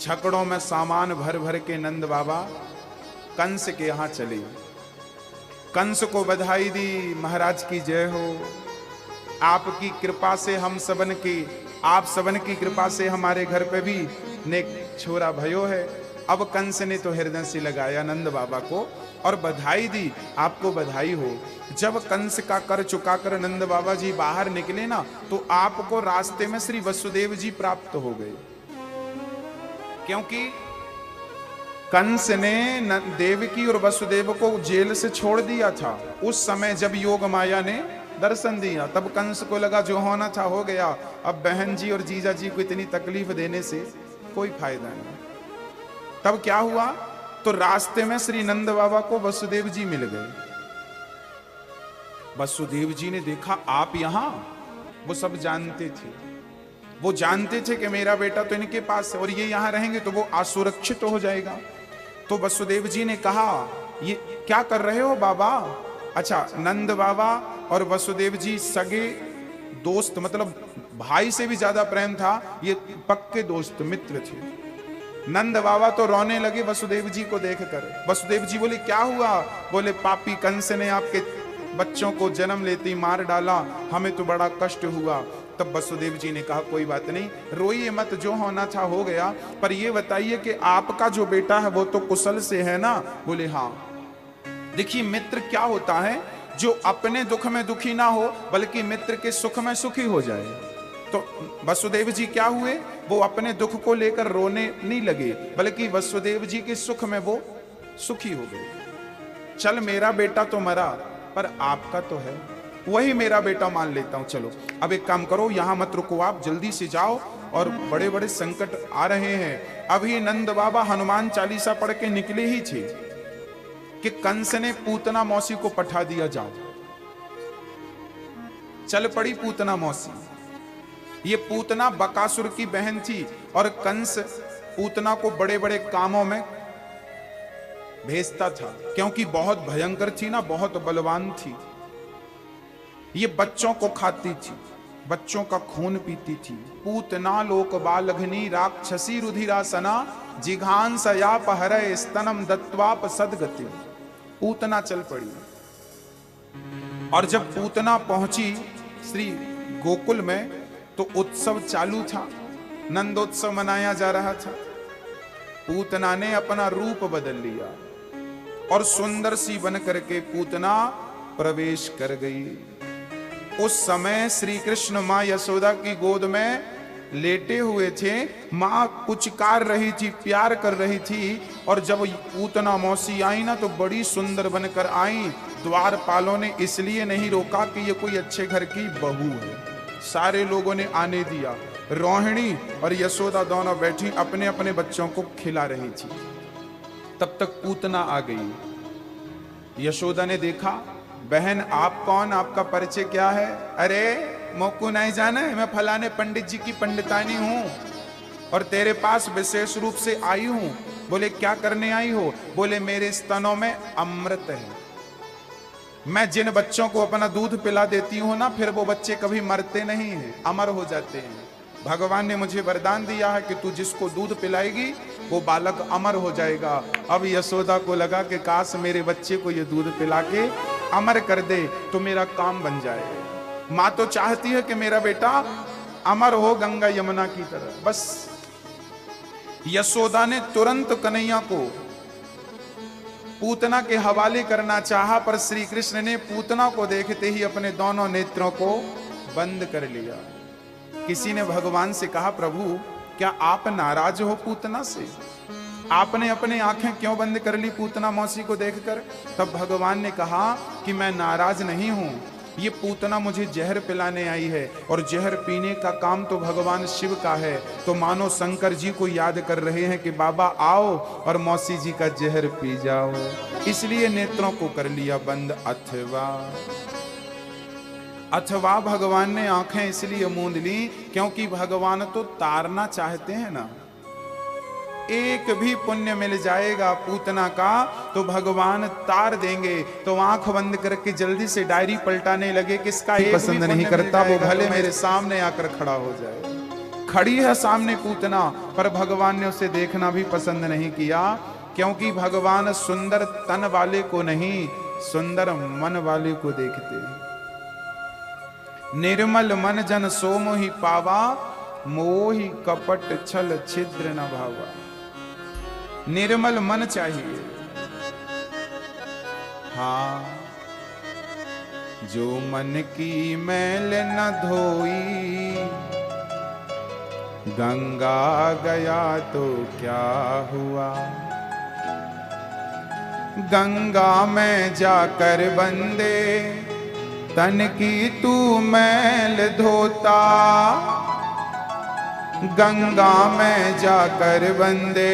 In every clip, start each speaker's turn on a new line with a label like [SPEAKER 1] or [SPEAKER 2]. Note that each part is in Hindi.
[SPEAKER 1] छकड़ों में सामान भर भर के नंद बाबा कंस के यहां चले। कंस को बधाई दी, महाराज की जय हो, आपकी कृपा से हम सबन की, आप सबन की कृपा से हमारे घर पे भी नेक छोरा भयो है। अब कंस ने तो हृदय से लगाया नंद बाबा को और बधाई दी, आपको बधाई हो। जब कंस का कर चुकाकर नंद बाबा जी बाहर निकले ना, तो आपको रास्ते में श्री वसुदेव जी प्राप्त हो गए, क्योंकि कंस ने देवकी और वसुदेव को जेल से छोड़ दिया था। उस समय जब योग माया ने दर्शन दिया, तब कंस को लगा जो होना था हो गया, अब बहन जी और जीजा जी को इतनी तकलीफ देने से कोई फायदा नहीं। तब क्या हुआ, तो रास्ते में श्री नंद बाबा को वसुदेव जी मिल गए। वसुदेव जी ने देखा आप यहां, वो सब जानते थे, वो जानते थे कि मेरा बेटा तो इनके पास है और ये यहां रहेंगे तो वो असुरक्षित हो जाएगा। तो वसुदेव जी ने कहा ये क्या कर रहे हो बाबा? अच्छा, नंद बाबा और वसुदेव जी सगे दोस्त, मतलब भाई से भी ज्यादा प्रेम था, ये पक्के दोस्त मित्र थे। नंद बाबा तो रोने लगे वसुदेव जी को देखकर। वसुदेव जी बोले क्या हुआ? बोले पापी कंस ने आपके बच्चों को जन्म लेते ही मार डाला, हमें तो बड़ा कष्ट हुआ। तब वसुदेव जी ने कहा कोई बात नहीं, रोइए मत, जो होना था हो गया, पर ये बताइए कि आपका जो बेटा है वो तो कुशल से है ना? बोले हाँ। देखिए मित्र क्या होता है, जो अपने दुख में दुखी ना हो बल्कि मित्र के सुख में सुखी हो जाए। तो वसुदेव जी क्या हुए, वो अपने दुख को लेकर रोने नहीं लगे, बल्कि वसुदेव जी के सुख में वो सुखी हो गए। चल मेरा बेटा तो मरा, पर आपका तो है, वही मेरा बेटा मान लेता हूं। चलो अब एक काम करो, यहां मत रुको, आप जल्दी से जाओ, और बड़े बड़े संकट आ रहे हैं। अभी नंद बाबा हनुमान चालीसा पढ़ के निकले ही थे कि कंस ने पूतना मौसी को पठा दिया, जाओ। चल पड़ी पूतना मौसी। ये पूतना बकासुर की बहन थी और कंस पूतना को बड़े बड़े कामों में भेजता था, क्योंकि बहुत भयंकर थी ना, बहुत बलवान थी। ये बच्चों को खाती थी, बच्चों का खून पीती थी। पूतना लोक बालघनी राक्षसी रुधिरासना जिघांसयाप हरय स्तनम दत्वाप सदगति। पूतना चल पड़ी। और जब पूतना पहुंची श्री गोकुल में, तो उत्सव चालू था, नंदोत्सव मनाया जा रहा था। पूतना ने अपना रूप बदल लिया और सुंदर सी बन करके पूतना प्रवेश कर गई। उस समय श्री कृष्ण मां यशोदा की गोद में लेटे हुए थे। मां पुचकार रही थी, प्यार कर रही थी, और जब पूतना मौसी आई ना, तो बड़ी सुंदर बनकर आई। द्वारपालों ने इसलिए नहीं रोका कि ये कोई अच्छे घर की बहू है, सारे लोगों ने आने दिया। रोहिणी और यशोदा दोनों बैठी अपने अपने बच्चों को खिला रही थी। तब तक पूतना आ गई। यशोदा ने देखा, बहन आप कौन, आपका परिचय क्या है? अरे मोकू नहीं जाना है, मैं फलाने पंडित जी की पंडितानी हूं और तेरे पास विशेष रूप से आई हूं। बोले क्या करने आई हो? बोले मेरे स्तनों में अमृत है, मैं जिन बच्चों को अपना दूध पिला देती हूँ ना, फिर वो बच्चे कभी मरते नहीं हैं, अमर हो जाते हैं। भगवान ने मुझे वरदान दिया है कि तू जिसको दूध पिलाएगी वो बालक अमर हो जाएगा। अब यशोदा को लगा कि काश मेरे बच्चे को ये दूध पिला के अमर कर दे तो मेरा काम बन जाए। माँ तो चाहती है कि मेरा बेटा अमर हो गंगा यमुना की तरह। बस यशोदा ने तुरंत कन्हैया को पूतना के हवाले करना चाहा, पर श्री कृष्ण ने पूतना को देखते ही अपने दोनों नेत्रों को बंद कर लिया। किसी ने भगवान से कहा, प्रभु क्या आप नाराज हो पूतना से? आपने अपनी आंखें क्यों बंद कर ली पूतना मौसी को देखकर? तब भगवान ने कहा कि मैं नाराज नहीं हूं, ये पूतना मुझे जहर पिलाने आई है और जहर पीने का काम तो भगवान शिव का है। तो मानो शंकर जी को याद कर रहे हैं कि बाबा आओ और मौसी जी का जहर पी जाओ, इसलिए नेत्रों को कर लिया बंद। अथवा भगवान ने आंखें इसलिए मूंद ली क्योंकि भगवान तो तारना चाहते हैं ना। एक भी पुण्य मिल जाएगा पूतना का तो भगवान तार देंगे। तो आंख बंद करके जल्दी से डायरी पलटाने लगे, किसका एक पसंद नहीं करता वो भले मेरे सामने आकर खड़ा हो जाए। खड़ी है सामने पूतना, पर भगवान ने उसे देखना भी पसंद नहीं किया, क्योंकि भगवान सुंदर तन वाले को नहीं, सुंदर मन वाले को देखते। निर्मल मन जन सो मोहि पावा, मोहि कपट छल छिद्र न भावा। निर्मल मन चाहिए। हाँ, जो मन की मैल न धोई, गंगा गया तो क्या हुआ। गंगा में जाकर बंदे तन की तू मैल धोता, गंगा में जाकर बंदे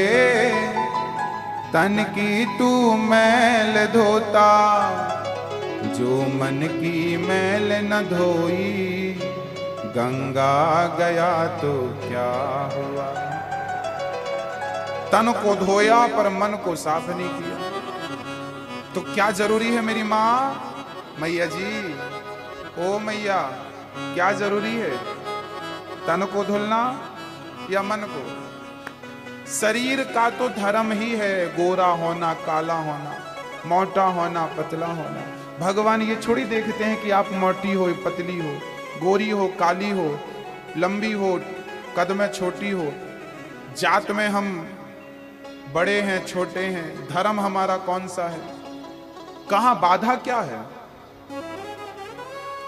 [SPEAKER 1] तन की तू मैल धोता। जो मन की मैल न धोई, गंगा गया तो क्या हुआ। तन को धोया पर मन को साफ नहीं किया, तो क्या जरूरी है मेरी माँ? मैया जी, ओ मैया, क्या जरूरी है? तन को धुलना या मन को? शरीर का तो धर्म ही है गोरा होना, काला होना, मोटा होना, पतला होना। भगवान ये छोड़ी देखते हैं कि आप मोटी हो, पतली हो, गोरी हो, काली हो, लंबी हो, कद में छोटी हो, जात में हम बड़े हैं, छोटे हैं, धर्म हमारा कौन सा है, कहां बाधा क्या है।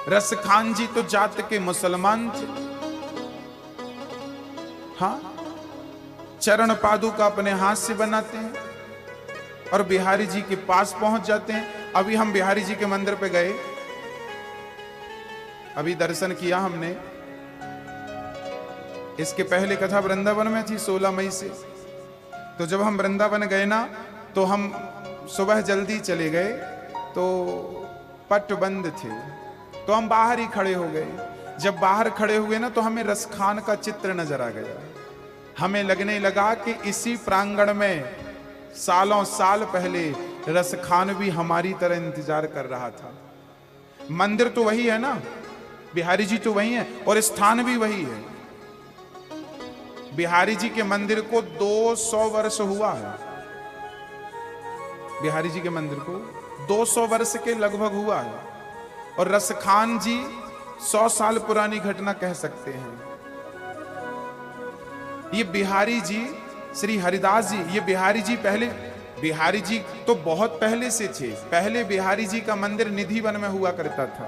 [SPEAKER 1] रस खान जी तो जात के मुसलमान थे। हाँ, चरण पादुका अपने हाथ से बनाते हैं और बिहारी जी के पास पहुंच जाते हैं। अभी हम बिहारी जी के मंदिर पे गए, अभी दर्शन किया हमने। इसके पहले कथा वृंदावन में थी 16 मई से। तो जब हम वृंदावन गए ना, तो हम सुबह जल्दी चले गए, तो पट बंद थे, तो हम बाहर ही खड़े हो गए। जब बाहर खड़े हुए ना, तो हमें रसखान का चित्र नजर आ गया। हमें लगने लगा कि इसी प्रांगण में सालों साल पहले रसखान भी हमारी तरह इंतजार कर रहा था। मंदिर तो वही है ना, बिहारी जी तो वही है, और स्थान भी वही है। बिहारी जी के मंदिर को 200 वर्ष हुआ है। बिहारी जी के मंदिर को 200 वर्ष के लगभग हुआ है, और रसखान जी 100 साल पुरानी घटना कह सकते हैं। ये बिहारी जी, श्री हरिदास जी, ये बिहारी जी पहले, बिहारी जी तो बहुत पहले से थे। पहले बिहारी जी का मंदिर निधि वन में हुआ करता था।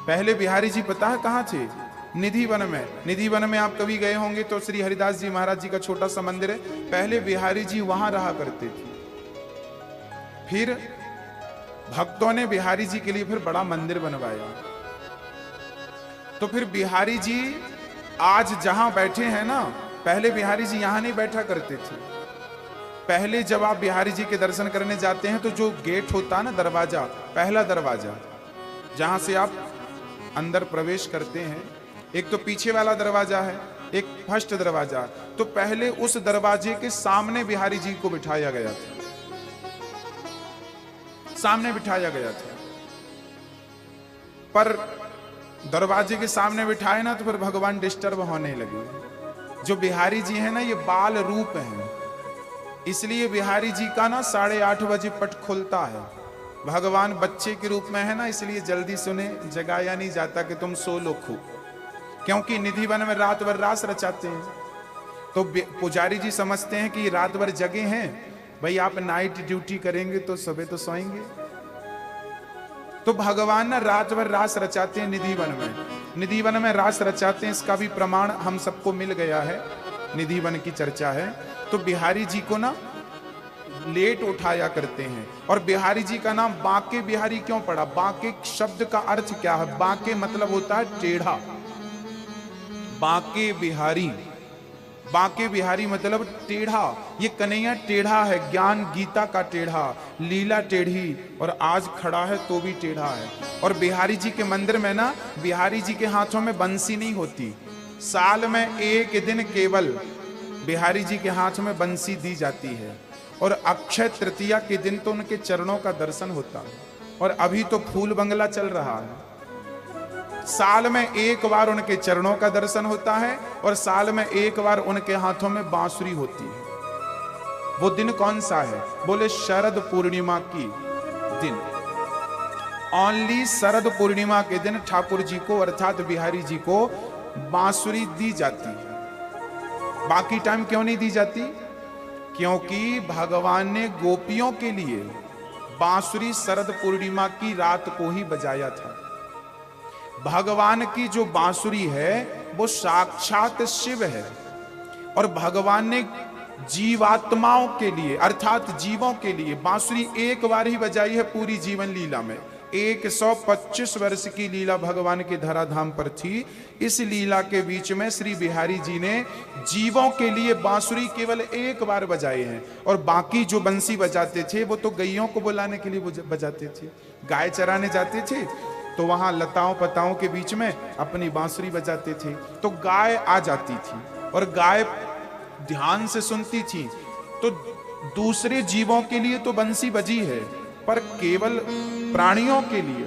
[SPEAKER 1] पहले बिहारी जी पता है कहां थे? निधि वन में। निधि वन में आप कभी गए होंगे तो श्री हरिदास जी महाराज जी का छोटा सा मंदिर है। पहले बिहारी जी वहां रहा करते थे। फिर भक्तों ने बिहारी जी के लिए फिर बड़ा मंदिर बनवाया। तो फिर बिहारी जी आज जहां बैठे हैं ना, पहले बिहारी जी यहां नहीं बैठा करते थे। पहले जब आप बिहारी जी के दर्शन करने जाते हैं, तो जो गेट होता है ना, दरवाजा, पहला दरवाजा जहां से आप अंदर प्रवेश करते हैं, एक तो पीछे वाला दरवाजा है, एक फर्स्ट दरवाजा। तो पहले उस दरवाजे के सामने बिहारी जी को बिठाया गया था, सामने बिठाया गया था। पर दरवाजे के सामने बिठाए ना, तो फिर भगवान डिस्टर्ब होने लगे। जो बिहारी जी है ना, ये बाल रूप हैं, इसलिए बिहारी जी का ना 8:30 बजे पट खुलता है। भगवान बच्चे के रूप में है ना, इसलिए जल्दी सुने जगाया नहीं जाता कि तुम सो लो खूब, क्योंकि निधि वन में रात भर रास रचाते हैं। तो पुजारी जी समझते हैं कि रात भर जगे हैं, भाई आप नाइट ड्यूटी करेंगे तो सुबह तो सोएंगे। तो भगवान ना रात भर रास रचाते हैं निधि वन में। निधि वन में रास रचाते हैं, इसका भी प्रमाण हम सबको मिल गया है, निधि वन की चर्चा है। तो बिहारी जी को ना लेट उठाया करते हैं। और बिहारी जी का नाम बांके बिहारी क्यों पड़ा? बांके शब्द का अर्थ क्या है? बांके मतलब होता है टेढ़ा। बांके बिहारी, बांके बिहारी मतलब टेढ़ा। ये कन्हैया टेढ़ा है, ज्ञान गीता का टेढ़ा, लीला टेढ़ी, और आज खड़ा है तो भी टेढ़ा है। और बिहारी जी के मंदिर में ना, बिहारी जी के हाथों में बंसी नहीं होती। साल में एक दिन केवल बिहारी जी के हाथ में बंसी दी जाती है, और अक्षय तृतीया के दिन तो उनके चरणों का दर्शन होता है। और अभी तो फूल बंगला चल रहा है, साल में एक बार उनके चरणों का दर्शन होता है और साल में एक बार उनके हाथों में बांसुरी होती है। वो दिन कौन सा है? बोले शरद पूर्णिमा की दिन। ओनली शरद पूर्णिमा के दिन ठाकुर जी को अर्थात बिहारी जी को बांसुरी दी जाती है। बाकी टाइम क्यों नहीं दी जाती? क्योंकि भगवान ने गोपियों के लिए बांसुरी शरद पूर्णिमा की रात को ही बजाया था। भगवान की जो बांसुरी है वो साक्षात शिव है और भगवान ने जीवात्माओं के लिए अर्थात जीवों के लिए बांसुरी एक बार ही बजाई है पूरी जीवन लीला में। 125 वर्ष की लीला भगवान के धराधाम पर थी। इस लीला के बीच में श्री बिहारी जी ने जीवों के लिए बांसुरी केवल एक बार बजाए हैं और बाकी जो बंसी बजाते थे वो तो गैयों को बुलाने के लिए बजाते थे। गाय चराने जाते थे तो वहां लताओं पताओं के बीच में अपनी बांसुरी बजाते थे तो गाय आ जाती थी और गाय ध्यान से सुनती थी। तो दूसरे जीवों के लिए तो बंसी बजी है पर केवल प्राणियों के लिए,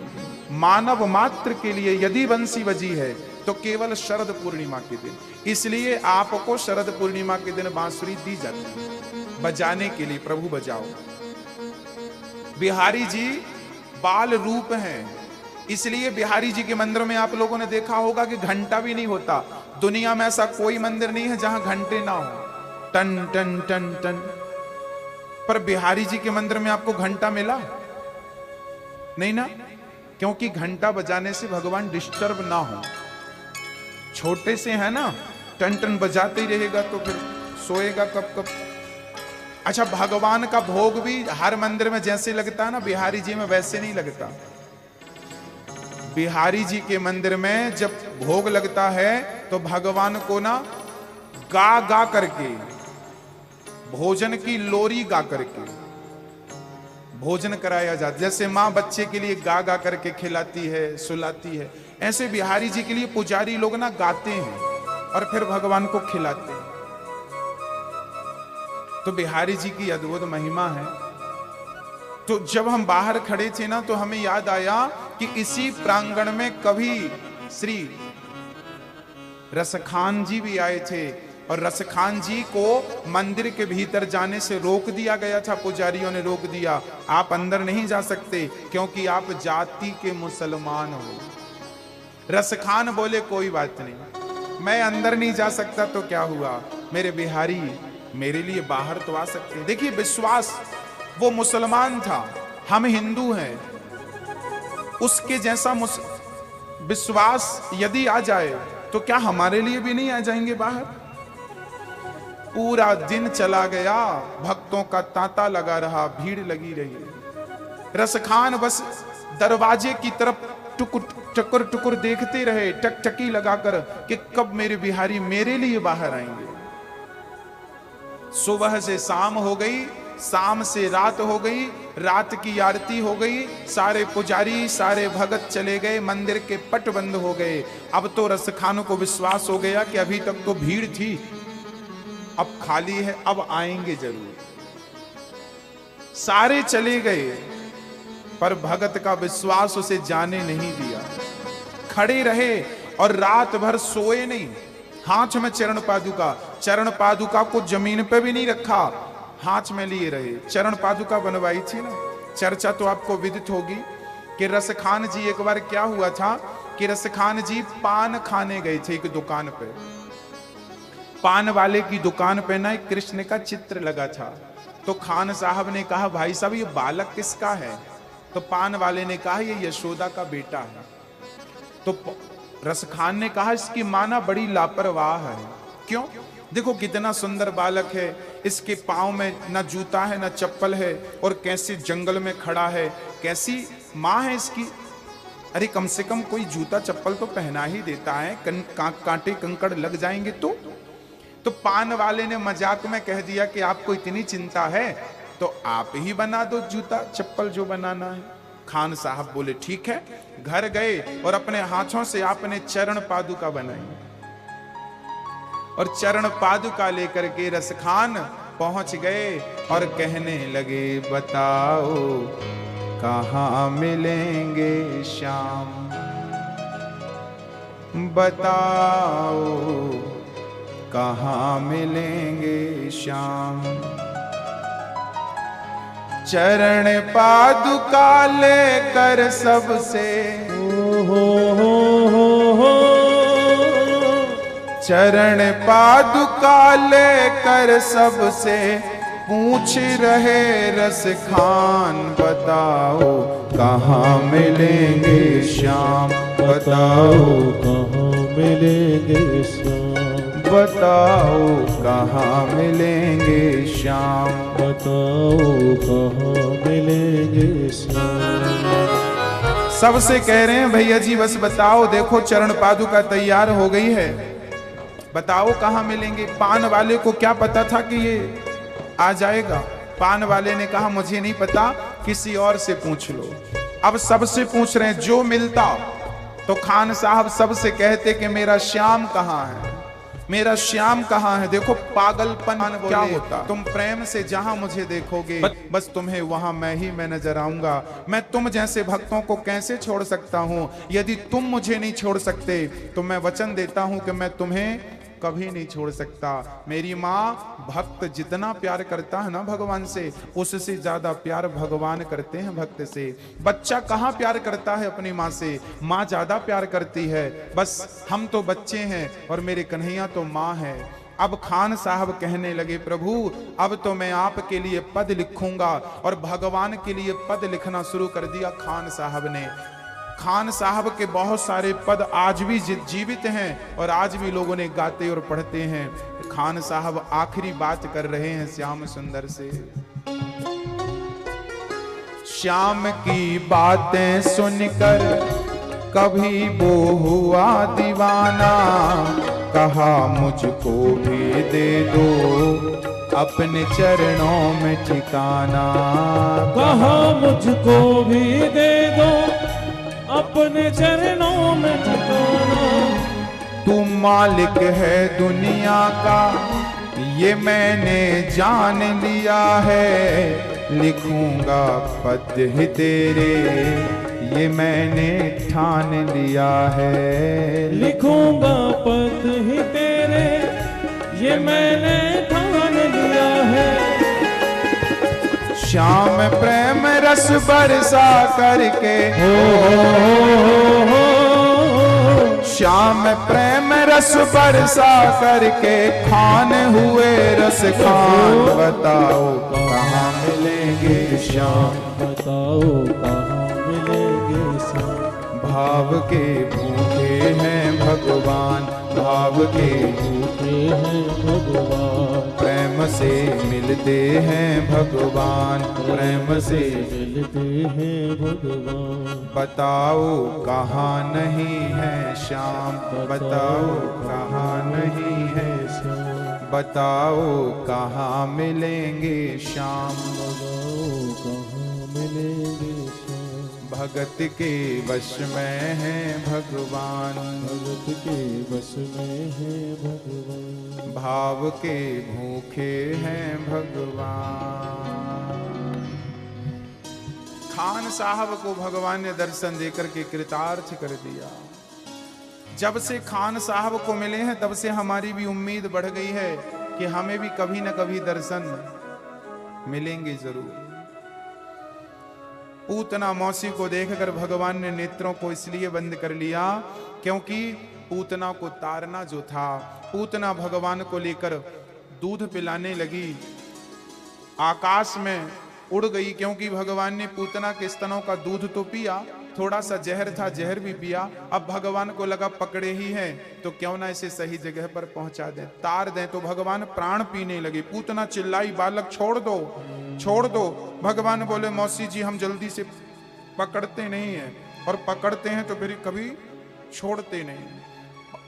[SPEAKER 1] मानव मात्र के लिए यदि बंसी बजी है तो केवल शरद पूर्णिमा के दिन। इसलिए आपको शरद पूर्णिमा के दिन बांसुरी दी जाती है बजाने के लिए। प्रभु बजाओ। बिहारी जी बाल रूप हैं, इसलिए बिहारी जी के मंदिर में आप लोगों ने देखा होगा कि घंटा भी नहीं होता। दुनिया में ऐसा कोई मंदिर नहीं है जहां घंटे ना हो, टन टन टन टन। पर बिहारी जी के मंदिर में आपको घंटा मिला नहीं ना? क्योंकि घंटा बजाने से भगवान डिस्टर्ब ना हो। छोटे से है ना, टन टन बजाते ही रहेगा तो फिर सोएगा कब कब। अच्छा, भगवान का भोग भी हर मंदिर में जैसे लगता है ना, बिहारी जी में वैसे नहीं लगता। बिहारी जी के मंदिर में जब भोग लगता है तो भगवान को ना गा गा करके, भोजन की लोरी गा करके भोजन कराया जाता। जैसे माँ बच्चे के लिए गा गा करके खिलाती है सुलाती है, ऐसे बिहारी जी के लिए पुजारी लोग ना गाते हैं और फिर भगवान को खिलाते हैं। तो बिहारी जी की अद्भुत महिमा है। तो जब हम बाहर खड़े थे ना तो हमें याद आया कि इसी प्रांगण में कभी श्री रसखान जी भी आए थे और रसखान जी को मंदिर के भीतर जाने से रोक दिया गया था। पुजारियों ने रोक दिया, आप अंदर नहीं जा सकते क्योंकि आप जाति के मुसलमान हो। रसखान बोले कोई बात नहीं, मैं अंदर नहीं जा सकता तो क्या हुआ, मेरे बिहारी मेरे लिए बाहर तो आ सकते। देखिए विश्वास, वो मुसलमान था, हम हिंदू हैं, उसके जैसा विश्वास यदि आ जाए तो क्या हमारे लिए भी नहीं आ जाएंगे बाहर? पूरा दिन चला गया, भक्तों का तांता लगा रहा, भीड़ लगी रही। रसखान बस दरवाजे की तरफ टुकुर टुकुर देखते रहे, टकटकी लगाकर कि कब मेरे बिहारी मेरे लिए बाहर आएंगे। सुबह से शाम हो गई, शाम से रात हो गई, रात की आरती हो गई, सारे पुजारी सारे भगत चले गए, मंदिर के पट बंद हो गए। अब तो रसखानों को विश्वास हो गया कि अभी तक तो भीड़ थी, अब खाली है, अब आएंगे जरूर। सारे चले गए पर भगत का विश्वास उसे जाने नहीं दिया। खड़े रहे और रात भर सोए नहीं। हाथ में चरण पादुका को जमीन पे भी नहीं रखा, हाथ में लिए रहे। चरण पादुका बनवाई थी ना, चर्चा तो आपको विदित होगी कि रसखान जी एक बार क्या हुआ था कि रसखान जी पान खाने गए थे एक दुकान पे। पान वाले की दुकान पे ना एक कृष्ण का चित्र लगा था। तो खान साहब ने कहा, भाई साहब ये बालक किसका है? तो पान वाले ने कहा ये यशोदा का बेटा है। तो रसखान ने कहा इसकी मां ना बड़ी लापरवाह है। क्यों? देखो कितना सुंदर बालक है, इसके पांव में ना जूता है ना चप्पल है और कैसे जंगल में खड़ा है, कैसी मां है इसकी। अरे कम से कम कोई जूता चप्पल तो पहना ही देता है, कांटे कंकड़ लग जाएंगे तो पान वाले ने मजाक में कह दिया कि आपको इतनी चिंता है तो आप ही बना दो जूता चप्पल जो बनाना है। खान साहब बोले ठीक है। घर गए और अपने हाथों से आपने चरण पादुका बनाई और चरण पादुका लेकर के रसखान पहुंच गए और कहने लगे बताओ कहां मिलेंगे श्याम। बताओ कहाँ मिलेंगे श्याम। चरण पादुका लेकर सबसे, चरण पादुका लेकर सबसे पूछ रहे रस खान। बताओ कहाँ मिलेंगे श्याम, बताओ
[SPEAKER 2] कहाँ मिलेंगे श्याम,
[SPEAKER 1] बताओ कहाँ मिलेंगे श्याम,
[SPEAKER 2] बताओ कहाँ मिलेंगे श्याम।
[SPEAKER 1] सबसे कह रहे हैं भैया जी बस बताओ, देखो चरण पादुका तैयार हो गई है, बताओ कहाँ मिलेंगे। पान वाले को क्या पता था कि ये आ जाएगा। पान वाले ने कहा मुझे नहीं पता, किसी और से पूछ लो। अब सबसे पूछ रहे हैं, जो मिलता तो खान साहब सबसे कहते कि मेरा श्याम कहाँ है, मेरा श्याम कहाँ है। देखो पागलपन क्या होता। तुम प्रेम से जहां मुझे देखोगे बस तुम्हें वहां मैं नजर आऊंगा। मैं तुम जैसे भक्तों को कैसे छोड़ सकता हूं। यदि तुम मुझे नहीं छोड़ सकते तो मैं वचन देता हूं कि मैं तुम्हें कभी नहीं छोड़ सकता। मेरी माँ भक्त जितना प्यार करता है ना भगवान से, उससे ज्यादा प्यार भगवान करते हैं भक्त से। बच्चा कहाँ प्यार करता है अपनी माँ से, माँ ज्यादा प्यार करती है। बस हम तो बच्चे हैं और मेरे कन्हैया तो माँ है। अब खान साहब कहने लगे प्रभु अब तो मैं आपके लिए पद लिखूंगा, और भगवान के लिए पद लिखना शुरू कर दिया खान साहब ने। खान साहब के बहुत सारे पद आज भी जीवित हैं और आज भी लोगों ने गाते और पढ़ते हैं। खान साहब आखिरी बात कर रहे हैं श्याम सुंदर से। श्याम की बातें सुनकर कभी वो हुआ दीवाना, कहा मुझको भी दे दो अपने चरणों में ठिकाना।
[SPEAKER 2] कहा मुझको भी दे दो अपने चरणों में ठिकाना।
[SPEAKER 1] तू मालिक है दुनिया का ये मैंने जान लिया है, लिखूंगा पद ही तेरे ये मैंने ठान लिया है।
[SPEAKER 2] लिखूंगा पद ही तेरे ये मैंने ठान लिया है।
[SPEAKER 1] श्याम प्रेम रस बरसा करके, श्याम प्रेम रस बरसा करके खान हुए रस खान। बताओ कहाँ मिलेंगे श्याम,
[SPEAKER 2] बताओ कहाँ मिलेंगे श्याम।
[SPEAKER 1] भाव के भूखे हैं भगवान, भाव के
[SPEAKER 2] भूखे हैं भगवान।
[SPEAKER 1] प्रेम से मिलते हैं भगवान, प्रेम से
[SPEAKER 2] मिलते हैं भगवान।
[SPEAKER 1] बताओ कहाँ नहीं है श्याम, बताओ कहाँ नहीं है श्याम, बताओ कहाँ मिलेंगे श्याम,
[SPEAKER 2] बताओ कहाँ मिलेंगे श्याम।
[SPEAKER 1] भगत के वश में है भगवान,
[SPEAKER 2] भगत के वश में है भगवान।
[SPEAKER 1] भाव के भूखे हैं भगवान। खान साहब को भगवान ने दर्शन देकर के कृतार्थ कर दिया। जब से खान साहब को मिले हैं तब से हमारी भी उम्मीद बढ़ गई है कि हमें भी कभी न कभी दर्शन मिलेंगे जरूर। पूतना मौसी को देखकर भगवान ने नेत्रों को इसलिए बंद कर लिया क्योंकि पूतना को तारना जो था, पूतना भगवान को लेकर दूध पिलाने लगी, आकाश में उड़ गई। क्योंकि भगवान ने पूतना के स्तनों का दूध तो पिया, थोड़ा सा जहर था, जहर भी पिया। अब भगवान को लगा पकड़े ही हैं तो क्यों ना इसे सही जगह पर पहुंचा दें, तार दें। तो भगवान प्राण पीने लगे। पूतना चिल्लाई, बालक छोड़ दो, छोड़ दो। भगवान बोले मौसी जी हम जल्दी से पकड़ते नहीं हैं, और पकड़ते हैं तो फिर कभी छोड़ते नहीं।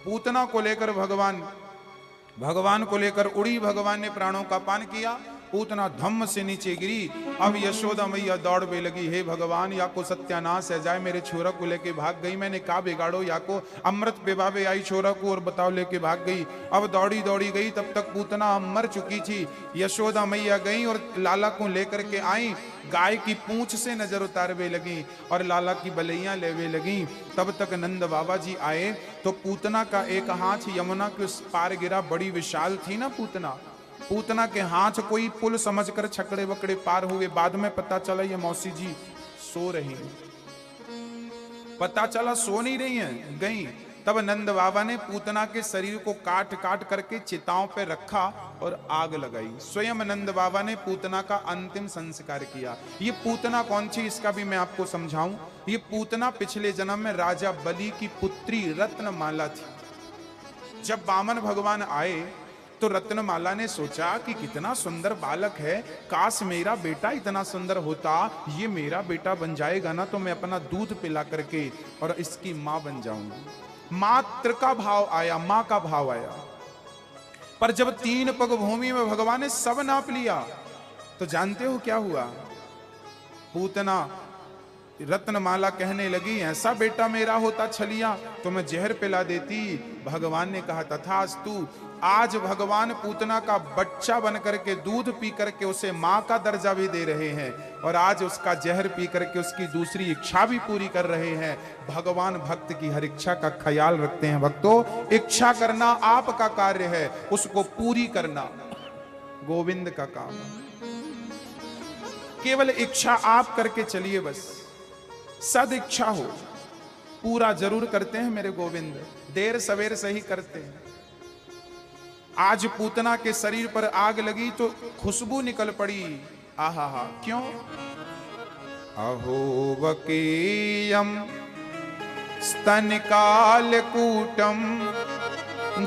[SPEAKER 1] पूतना को लेकर भगवान को लेकर उड़ी। भगवान ने प्राणों का पान किया। पूतना धम्म से नीचे गिरी। अब यशोदा मैया दौड़ने लगी, हे भगवान, या को सत्यानाश है जाए, मेरे छोरा को लेके भाग गई, मैंने कहा बिगाड़ो, या को अमृत पिबावे आई छोरा को और बताओ लेके भाग गई। अब दौड़ी दौड़ी गई, तब तक पूतना मर चुकी थी। यशोदा मैया गई और लाला को लेकर के आई, गाय की पूंछ से नजर उतारवे लगी और लाला की बलैया लेवे लगी। तब तक नंद बाबा जी आए तो पूतना का एक हाथ यमुना के उस पार गिरा। बड़ी विशाल थी ना पूतना, पूतना के हाथ कोई पुल समझकर छकड़े वकड़े पार हुए। बाद में पता चला ये मौसी जी सो रही हैं, पता चला सो नहीं रही हैं, गई। तब नंद बाबा ने पूतना के शरीर को काट काट करके चिताओं पे रखा और आग लगाई। स्वयं नंद बाबा ने पूतना का अंतिम संस्कार किया। ये पूतना कौन थी इसका भी मैं आपको समझाऊं। ये पूतना पिछले जन्म में राजा बलि की पुत्री रत्नमाला थी। जब वामन भगवान आए तो रत्नमाला ने सोचा कि कितना सुंदर बालक है, काश मेरा बेटा इतना सुंदर होता, ये मेरा बेटा बन जाएगा ना तो मैं अपना दूध पिला करके और इसकी मां बन जाऊंगी। मात्र का भाव आया, मां का भाव आया। पर जब 3 पग भूमि में भगवान ने सब नाप लिया तो जानते हो क्या हुआ? पूतना रत्नमाला कहने लगी, ऐसा बेटा मेरा होता छलिया तो मैं जहर पिला देती। भगवान ने कहा तथास्तु। आज भगवान पूतना का बच्चा बन करके दूध पी करके उसे मां का दर्जा भी दे रहे हैं और आज उसका जहर पी करके उसकी दूसरी इच्छा भी पूरी कर रहे हैं। भगवान भक्त की हर इच्छा का ख्याल रखते हैं। भक्तों, इच्छा करना आपका कार्य है, उसको पूरी करना गोविंद का काम है। केवल इच्छा आप करके चलिए, बस सद इच्छा हो, पूरा जरूर करते हैं मेरे गोविंद, देर सवेर सही करते हैं। आज पूतना के शरीर पर आग लगी तो खुशबू निकल पड़ी। आहा हा, क्यों? अहो वकेयम स्तन काल कूटम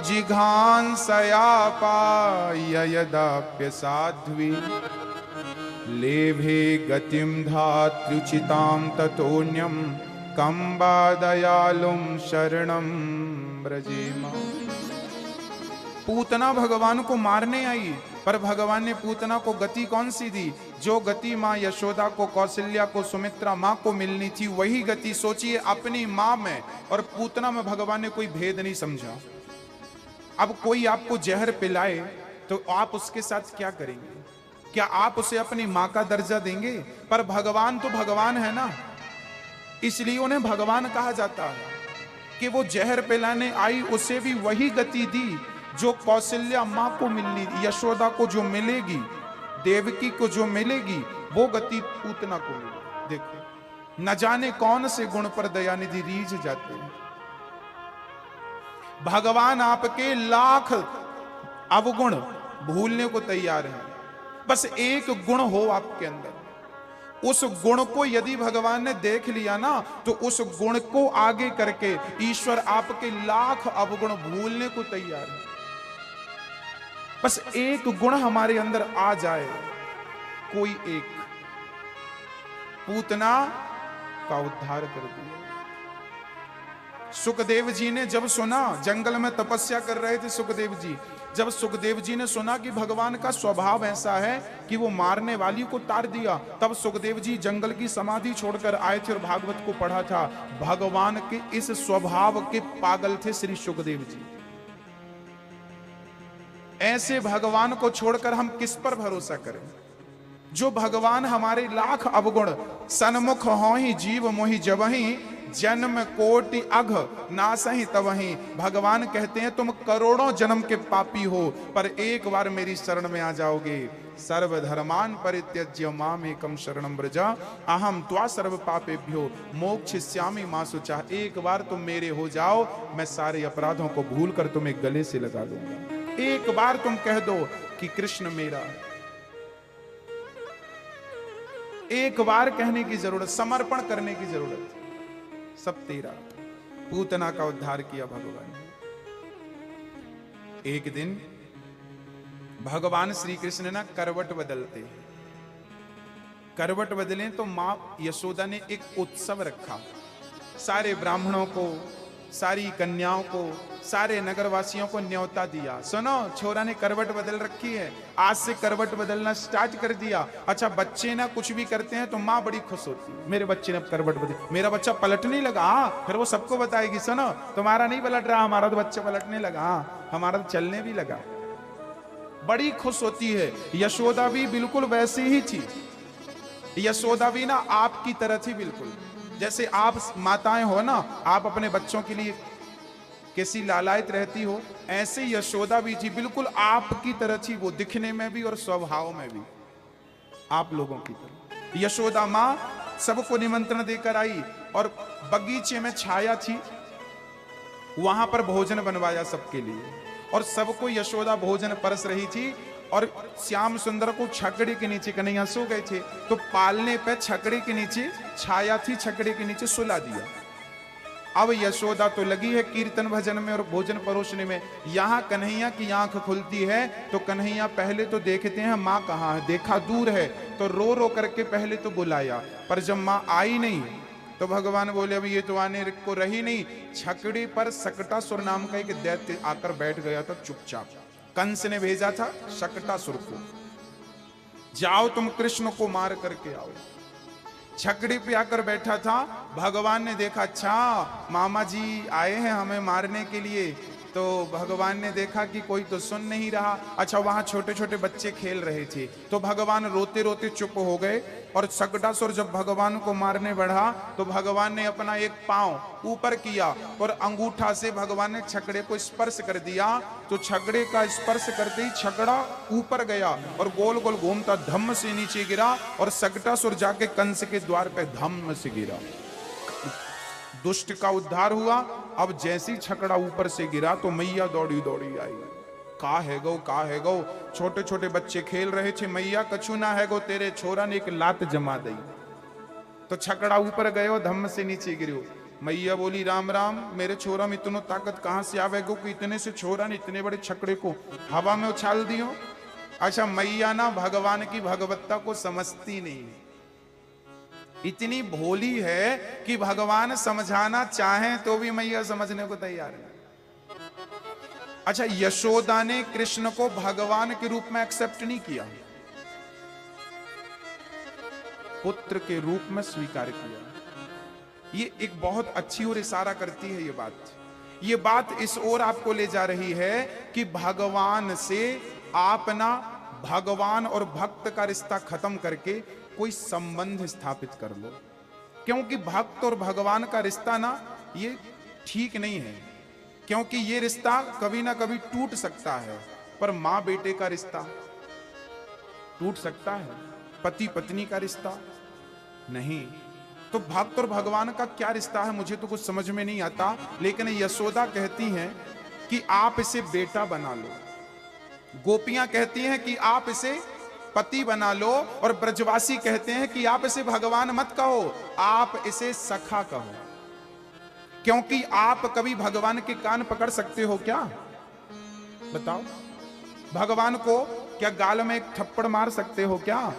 [SPEAKER 1] जिघांसया पाय यदाप्य साध्वी लेभे गतिम धात्रुचिताम ततोन्यम कंबा दयालुम शरणम ब्रजेमा। पूतना भगवान को मारने आई, पर भगवान ने पूतना को गति कौन सी दी? जो गति मां यशोदा को, कौशल्या को, सुमित्रा मां को मिलनी थी, वही गति सोचिए अपनी मां में और पूतना में भगवान ने कोई भेद नहीं समझा। अब कोई आपको जहर पिलाए तो आप उसके साथ क्या करेंगे? क्या आप उसे अपनी मां का दर्जा देंगे? पर भगवान तो भगवान है ना, इसलिए उन्हें भगवान कहा जाता है कि वो जहर पिलाने आई, उसे भी वही गति दी जो कौशल्या मां को मिलनी, यशोदा को जो मिलेगी, देवकी को जो मिलेगी, वो गति पूतना को मिलेगी। देखो, न जाने कौन से गुण पर दयानिधि रीझ जाते हैं। भगवान आपके लाख अवगुण भूलने को तैयार है, बस एक गुण हो आपके अंदर। उस गुण को यदि भगवान ने देख लिया ना तो उस गुण को आगे करके ईश्वर आपके लाख अवगुण भूलने को तैयार है। बस एक गुण हमारे अंदर आ जाए, कोई एक, पूतना का उद्धार कर दिया। सुखदेव जी ने जब सुना, जंगल में तपस्या कर रहे थे सुखदेव जी, जब सुखदेव जी ने सुना कि भगवान का स्वभाव ऐसा है कि वो मारने वाली को तार दिया, तब सुखदेव जी जंगल की समाधि छोड़कर आए थे और भागवत को पढ़ा था। भगवान के इस स्वभाव के पागल थे श्री सुखदेव जी। ऐसे भगवान को छोड़कर हम किस पर भरोसा करें? जो भगवान हमारे लाख अवगुण सन्मुख हो ही जीव मोहि जबहि जन्म कोटि अघ नासहि तवहि। भगवान कहते हैं तुम करोड़ों जन्म के पापी हो, पर एक बार मेरी शरण में आ जाओगे। सर्वधर्मान परित्यज्य माम एकम शरणम व्रजा अहम त्वा सर्व पापेभ्यो मोक्षयिष्यामि मा शुचा। एक बार तुम मेरे हो जाओ, मैं सारे अपराधों को भूल कर तुम्हें गले से लगा दूंगा। एक बार तुम कह दो कि कृष्ण मेरा, एक बार कहने की जरूरत, समर्पण करने की जरूरत, सब तेरा। पूतना का उद्धार किया भगवान ने। एक दिन भगवान श्री कृष्ण ना करवट बदलते, करवट बदले तो मां यशोदा ने एक उत्सव रखा। सारे ब्राह्मणों को, सारी कन्याओं को, सारे नगरवासियों को न्योता दिया। सुनो, छोरा ने करवट बदल रखी है, आज से करवट बदलना स्टार्ट कर दिया। अच्छा, बच्चे ना कुछ भी करते हैं तो माँ बड़ी खुश होती है, मेरे बच्चे ने अब करवट बदल, मेरा बच्चा पलटने लगा। हाँ, फिर वो सबको बताएगी, सुनो तुम्हारा नहीं पलट रहा, हमारा तो बच्चा पलटने लगा, हाँ हमारा तो चलने भी लगा। बड़ी खुश होती है। यशोदा भी बिल्कुल वैसी ही थी। यशोदा भी ना आपकी तरह थी बिल्कुल। जैसे आप माताएं हो ना, आप अपने बच्चों के लिए कैसी लालायित रहती हो, ऐसे यशोदा भी थी, बिल्कुल आपकी तरह थी वो, दिखने में भी और स्वभाव में भी आप लोगों की तरह। यशोदा माँ सबको निमंत्रण देकर आई और बगीचे में छाया थी, वहां पर भोजन बनवाया सबके लिए और सबको यशोदा भोजन परस रही थी। और श्याम सुंदर को छकड़े के नीचे, कन्हैया सो गए थे तो पालने पे छकड़े के नीचे छाया थी, छकड़े के नीचे सुला दिया। अब यशोदा तो लगी है कीर्तन भजन में और भोजन परोसने में। यहां कन्हैया की आंख खुलती है तो कन्हैया पहले तो देखते हैं माँ कहाँ है, देखा दूर है तो रो रो करके पहले तो बुलाया, पर जब माँ आई नहीं तो भगवान बोले अब ये तो आने को रही नहीं। छकड़ी पर सकटासुर नाम का एक दैत्य आकर बैठ गया था चुपचाप। कंस ने भेजा था शकटासुर को, जाओ तुम कृष्ण को मार करके आओ। छकड़ी पे आकर बैठा था। भगवान ने देखा, अच्छा मामा जी आए हैं हमें मारने के लिए। तो भगवान ने देखा कि कोई तो सुन नहीं रहा। अच्छा, वहां छोटे छोटे बच्चे खेल रहे थे तो भगवान रोते रोते चुप हो गए। और शकटासुर जब भगवान को मारने बढ़ा तो भगवान ने अपना एक पांव ऊपर किया और अंगूठा से भगवान ने छकड़े को स्पर्श कर दिया। तो छकड़े का स्पर्श करते ही छकड़ा ऊपर गया और गोल गोल घूमता धम्म से नीचे गिरा और शकटासुर जाके कंस के द्वार पे धम्म से गिरा। दुष्ट का उद्धार हुआ। अब जैसी छकड़ा ऊपर से गिरा तो मैया दौड़ी दौड़ी आई, का है गो, का है गो। छोटे छोटे बच्चे खेल रहे थे, मैया कछु ना है गो, तेरे छोरा ने एक लात जमा दी। तो छकड़ा ऊपर गयो, धम्म से नीचे गिरो। मैया बोली राम राम, मेरे छोरा में इतनो ताकत कहां से आवे गो कि इतने से छोरा ने इतने बड़े छकड़े को हवा में उछाल दियो। अच्छा, मैया ना भगवान की भगवत्ता को समझती नहीं, इतनी भोली है कि भगवान समझाना चाहें तो भी मैया समझने को तैयार है। अच्छा, यशोदा ने कृष्ण को भगवान के रूप में एक्सेप्ट नहीं किया, पुत्र के रूप में स्वीकार किया। ये एक बहुत अच्छी और इशारा करती है ये बात इस ओर आपको ले जा रही है कि भगवान से आप ना भगवान और भक्त का रिश्ता खत्म करके कोई संबंध स्थापित कर लो। क्योंकि भक्त और भगवान का रिश्ता ना ये ठीक नहीं है, क्योंकि ये रिश्ता कभी ना कभी टूट सकता है। पर मां बेटे का रिश्ता टूट सकता है, पति पत्नी का रिश्ता नहीं। तो भक्त और भगवान का क्या रिश्ता है मुझे तो कुछ समझ में नहीं आता। लेकिन यशोदा कहती हैं कि आप इसे बेटा बना लो, गोपियां कहती हैं कि आप इसे पति बना लो, और ब्रजवासी कहते हैं कि आप इसे भगवान मत कहो, आप इसे सखा कहो। क्योंकि आप कभी भगवान के कान पकड़ सकते हो क्या? बताओ, भगवान को क्या गाल में एक थप्पड़ मार सकते हो क्या?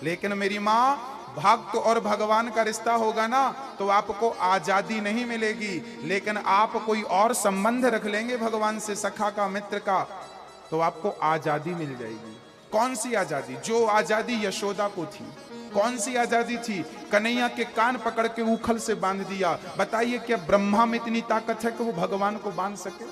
[SPEAKER 1] लेकिन मेरी मां, भक्त और भगवान का रिश्ता होगा ना तो आपको आजादी नहीं मिलेगी, लेकिन आप कोई और संबंध रख लेंगे भगवान से, सखा का, मित्र का, तो आपको आजादी मिल जाएगी। कौन सी आजादी? जो आजादी यशोदा को थी। कौन सी आजादी थी? कन्हैया के कान पकड़ के उखल से बांध दिया। बताइए, क्या ब्रह्मा में इतनी ताकत है कि वो भगवान को बांध सके?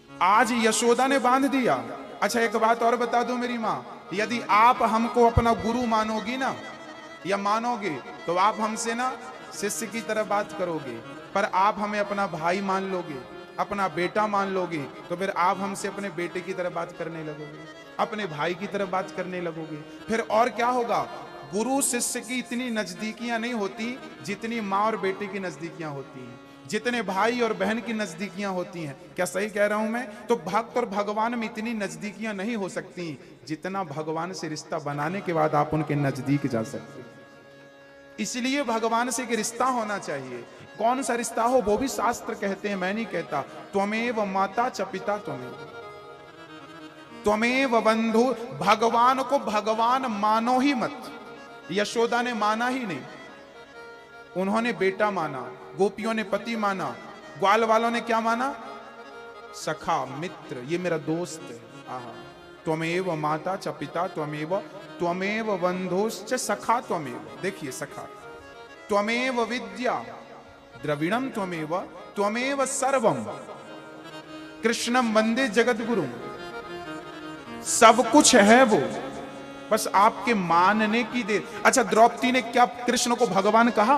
[SPEAKER 1] आज यशोदा ने बांध दिया। अच्छा, एक बात और बता दो मेरी मां, यदि आप हमको अपना गुरु मानोगी ना या मानोगे तो आप हमसे ना शिष्य की तरह बात करोगे, पर आप हमें अपना भाई मान लोगे, अपना बेटा मान लोगे, तो फिर आप हमसे अपने बेटे की तरह बात करने लगोगे, अपने भाई की तरह बात करने लगोगे। फिर और क्या होगा? गुरु शिष्य की इतनी नजदीकियां नहीं होती जितनी माँ और बेटे की नजदीकियां होती हैं, जितने भाई और बहन की नजदीकियां होती हैं। क्या सही कह रहा हूं मैं? तो भक्त और भगवान में इतनी नजदीकियां नहीं हो सकती जितना भगवान से रिश्ता बनाने के बाद आप उनके नजदीक जा सकते। इसलिए भगवान से एक रिश्ता होना चाहिए। कौन सा रिश्ता हो वो भी शास्त्र कहते हैं, मैं नहीं कहता। त्वमेव माता च पिता त्वमेव बंधु। भगवान को भगवान मानो ही मत। यशोदा ने माना ही नहीं। उन्होंने बेटा माना, गोपियों ने पति माना, ग्वाल वालों ने क्या माना? सखा, मित्र, ये मेरा दोस्त है। आहा, त्वमेव माता च पिता त्वमेव बंधुश्च सखा त्वमेव। देखिए सखा, त्वमेव विद्या द्रविणम त्वमेव सर्वम कृष्णम वंदे जगत गुरु। सब कुछ है वो, बस आपके मानने की देर। अच्छा, द्रौपदी ने क्या कृष्ण को भगवान कहा?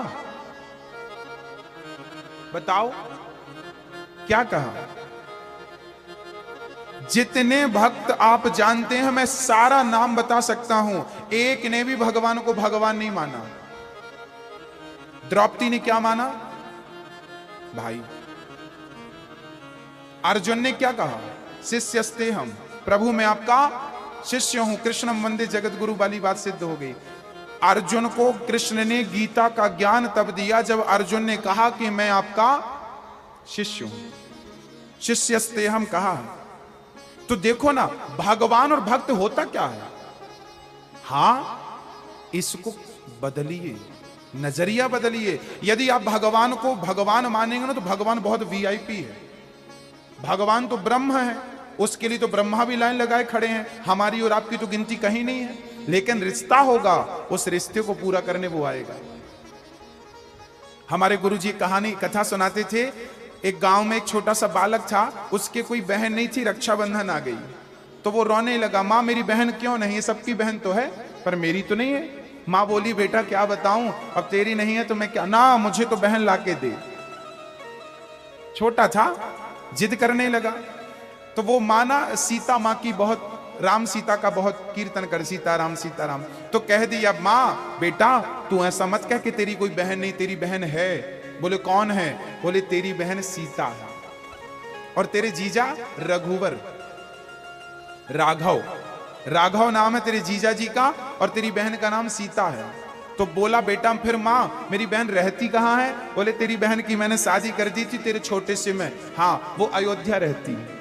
[SPEAKER 1] बताओ क्या कहा? जितने भक्त आप जानते हैं, मैं सारा नाम बता सकता हूं, एक ने भी भगवान को भगवान नहीं माना। द्रौपदी ने क्या माना? भाई। अर्जुन ने क्या कहा? शिष्यस्ते हम, प्रभु मैं आपका शिष्य हूं, कृष्णम वंदे जगत गुरु वाली बात सिद्ध हो गई। अर्जुन को कृष्ण ने गीता का ज्ञान तब दिया जब अर्जुन ने कहा कि मैं आपका शिष्य हूं। शिष्यस्ते हम कहा। तो देखो ना, भगवान और भक्त होता क्या है? हां, इसको बदलिए, नजरिया बदलिए। यदि आप भगवान को भगवान मानेंगे ना, तो भगवान बहुत वीआईपी है। भगवान तो ब्रह्म है, उसके लिए तो ब्रह्मा भी लाइन लगाए खड़े हैं। हमारी और आपकी तो गिनती कहीं नहीं है, लेकिन रिश्ता होगा, उस रिश्ते को पूरा करने वो आएगा। हमारे गुरुजी कहानी कथा सुनाते थे। एक गांव में एक छोटा सा बालक था, उसके कोई बहन नहीं थी, रक्षाबंधन आ गई तो वो रोने लगा, माँ मेरी बहन क्यों नहीं? सबकी बहन तो है पर मेरी तो नहीं है। माँ बोली, बेटा क्या बताऊं, अब तेरी नहीं है तो मैं क्या, ना मुझे तो बहन लाके दे। छोटा था, जिद करने लगा। तो वो माना, सीता माँ की बहुत, राम सीता का बहुत कीर्तन कर, सीताराम सीताराम। तो कह दिया, माँ बेटा तू ऐसा मत कह कि तेरी कोई बहन नहीं, तेरी बहन है। बोले कौन है? बोले तेरी बहन सीता है और तेरे जीजा रघुवर, राघव नाम है तेरे जीजा जी का, और तेरी बहन का नाम सीता है। तो बोला, बेटा फिर माँ मेरी बहन रहती कहाँ है? बोले तेरी बहन की मैंने शादी कर दी थी तेरे छोटे से में, हाँ वो अयोध्या रहती है।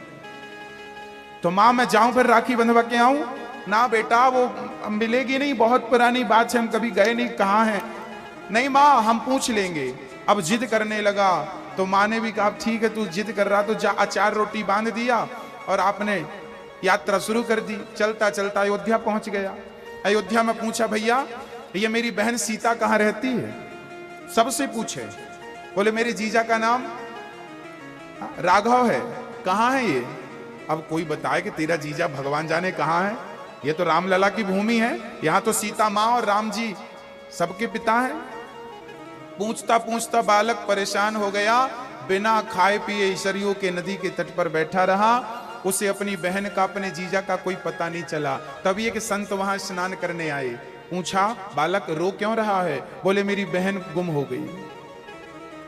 [SPEAKER 1] तो माँ मैं जाऊं फिर राखी बंधवा के आऊं? ना बेटा वो मिलेगी नहीं, बहुत पुरानी बात है, हम कभी गए नहीं, कहाँ है? नहीं माँ हम पूछ लेंगे। अब जिद करने लगा तो माँ ने भी कहा ठीक है तू जिद कर रहा तो जा, अचार रोटी बांध दिया और आपने यात्रा शुरू कर दी। चलता चलता अयोध्या पहुंच गया। अयोध्या में पूछा, भैया ये मेरी बहन सीता कहाँ रहती है? सबसे पूछे। बोले मेरे जीजा का नाम राघव है। कहाँ है ये? अब कोई बताए कि तेरा जीजा भगवान जाने कहाँ है, ये तो रामलला की भूमि है, यहाँ तो सीता माँ और राम जी सबके पिता हैं। पूछता पूछता बालक परेशान हो गया, बिना खाए पिए सरयू के नदी के तट पर बैठा रहा। उसे अपनी बहन का, अपने जीजा का कोई पता नहीं चला। तब ये कि संत वहां स्नान करने आए। पूछा, बालक रो क्यों रहा है? बोले मेरी बहन गुम हो गई,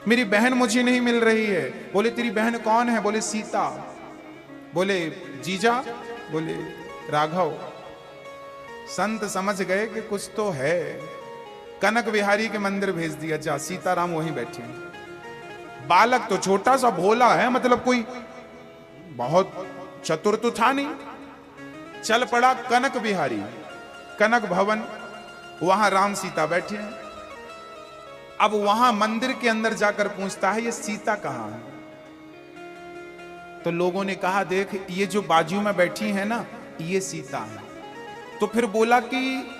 [SPEAKER 1] मेरी बहन मुझे नहीं मिल रही है। बोले तेरी बहन कौन है? बोले सीता। बोले जीजा? बोले राघव। संत समझ गए कि कुछ तो है, कनक बिहारी के मंदिर भेज दिया, जा सीताराम वहीं बैठे हैं। बालक तो छोटा सा भोला है, मतलब कोई बहुत चतुर तो था नहीं। चल पड़ा कनक बिहारी, कनक भवन, वहां राम सीता बैठे हैं। अब वहां मंदिर के अंदर जाकर पूछता है, ये सीता कहां है? तो लोगों ने कहा, देख ये जो बाजू में बैठी है ना, ये सीता है। तो फिर बोला कि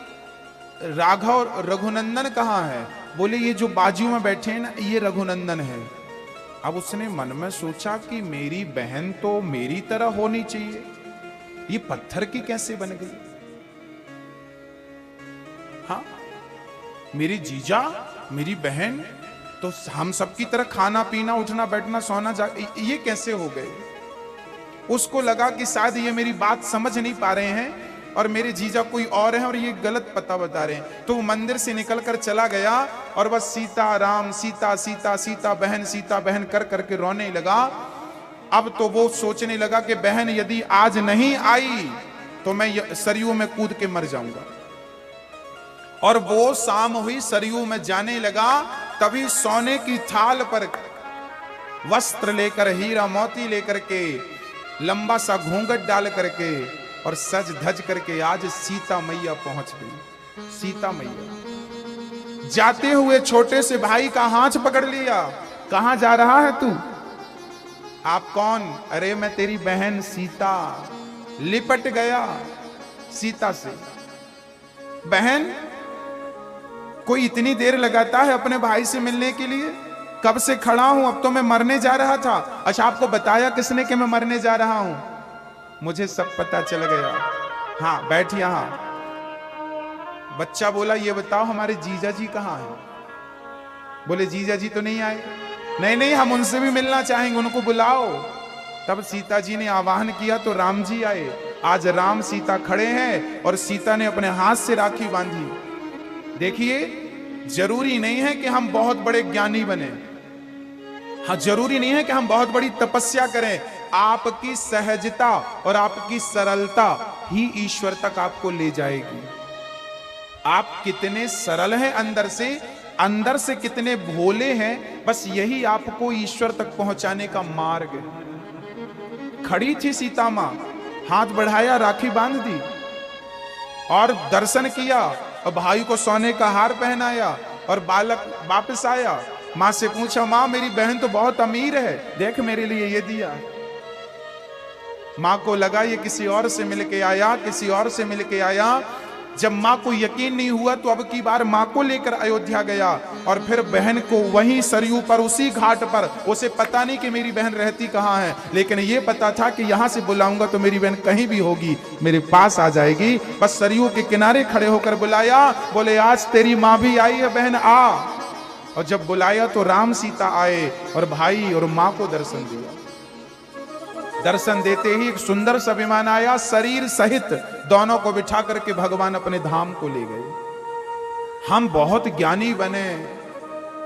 [SPEAKER 1] राघव रघुनंदन कहां है? बोले ये जो बाजू में बैठे हैं ना, ये रघुनंदन है। अब उसने मन में सोचा कि मेरी बहन तो मेरी तरह होनी चाहिए, ये पत्थर की कैसे बन गई? हाँ, मेरी जीजा, मेरी बहन तो हम सबकी तरह खाना पीना, उठना बैठना, सोना, ये कैसे हो गए? उसको लगा कि शायद ये मेरी बात समझ नहीं पा रहे हैं और मेरे जीजा कोई और है और ये गलत पता बता रहे हैं। तो वो मंदिर से निकलकर चला गया और बस सीता राम, सीता सीता, सीता बहन कर करके रोने लगा। अब तो वो सोचने लगा कि बहन यदि आज नहीं आई तो मैं सरयू में कूद के मर जाऊंगा। और वो शाम हुई, सरयू में जाने लगा। तभी सोने की थाल पर वस्त्र लेकर, हीरा मोती लेकर के, लंबा सा घूंघट डाल करके और सज धज करके आज सीता मैया पहुंच गई। सीता मैया जाते हुए छोटे से भाई का हाथ पकड़ लिया। कहां जा रहा है तू? आप कौन? अरे मैं तेरी बहन सीता। लिपट गया सीता से। बहन, कोई इतनी देर लगाता है अपने भाई से मिलने के लिए? कब से खड़ा हूं, अब तो मैं मरने जा रहा था। अच्छा, आपको बताया किसने कि मैं मरने जा रहा हूं? मुझे सब पता चल गया। हाँ, बैठ यहां। बच्चा बोला, ये बताओ हमारे जीजा जी कहां हैं? बोले जीजा जी तो नहीं आए। नहीं नहीं, हम उनसे भी मिलना चाहेंगे, उनको बुलाओ। तब सीता जी ने आवाहन किया तो राम जी आए। आज राम सीता खड़े हैं और सीता ने अपने हाथ से राखी बांधी। देखिए, जरूरी नहीं है कि हम बहुत बड़े ज्ञानी बने। हाँ, जरूरी नहीं है कि हम बहुत बड़ी तपस्या करें। आपकी सहजता और आपकी सरलता ही ईश्वर तक आपको ले जाएगी। आप कितने सरल हैं अंदर से कितने भोले हैं, बस यही आपको ईश्वर तक पहुंचाने का मार्ग है। खड़ी थी सीता मां, हाथ बढ़ाया, राखी बांध दी और दर्शन किया और भाई को सोने का हार पहनाया और बालक वापस आया। मां से पूछा, मां मेरी बहन तो बहुत अमीर है, देख मेरे लिए ये दिया। मां को लगा ये किसी और से मिलके आया, किसी और से मिलके आया। जब मां को यकीन नहीं हुआ तो अब की बार मां को लेकर अयोध्या गया और फिर बहन को वहीं सरयू पर, उसी घाट पर, उसे पता नहीं कि मेरी बहन रहती कहां है, लेकिन ये पता था कि यहां से बुलाऊंगा तो मेरी बहन कहीं भी होगी, मेरे पास आ जाएगी। बस सरयू के किनारे खड़े होकर बुलाया। बोले, आज तेरी मां भी आई है, बहन आ। और जब बुलाया तो राम सीता आए और भाई और मां को दर्शन दिया। दर्शन देते ही एक सुंदर सा विमान आया, शरीर सहित दोनों को बिठा करके भगवान अपने धाम को ले गए। हम बहुत ज्ञानी बने,